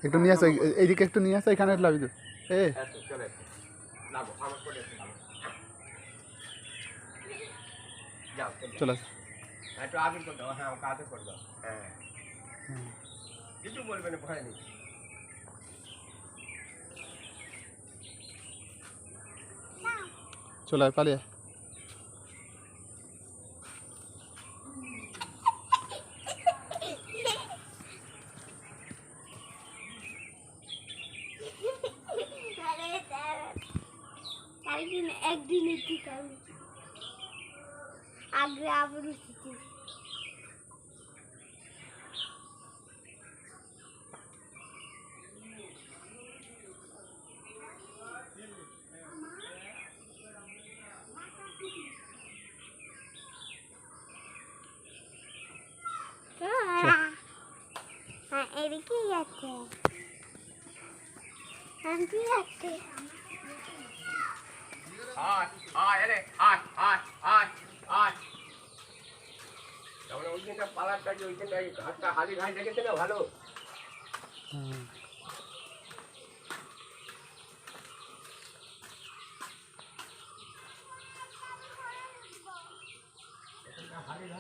একটু নিয়ে আসো এইদিকে একটু নিয়ে আসো এখানে লাভি তো এ চলে লাগো আমার করে যাও চলে আসো একটু আগে করে দাও হ্যাঁ কাজে করে দাও হ্যাঁ কিছু বলবে না ভয় নেই চলে আয় পালিয়ে একদিনে ঠিক আগে আবার উঠেছি এদিকে যাচ্ছে আন্টি যাচ্ছে আয় রে আয় আয় আয় আয় তাহলে ওই দিনটা পালারটা যে ওই দিনটা ঘাটটা হালি ঘাট দেখেছে না ভালো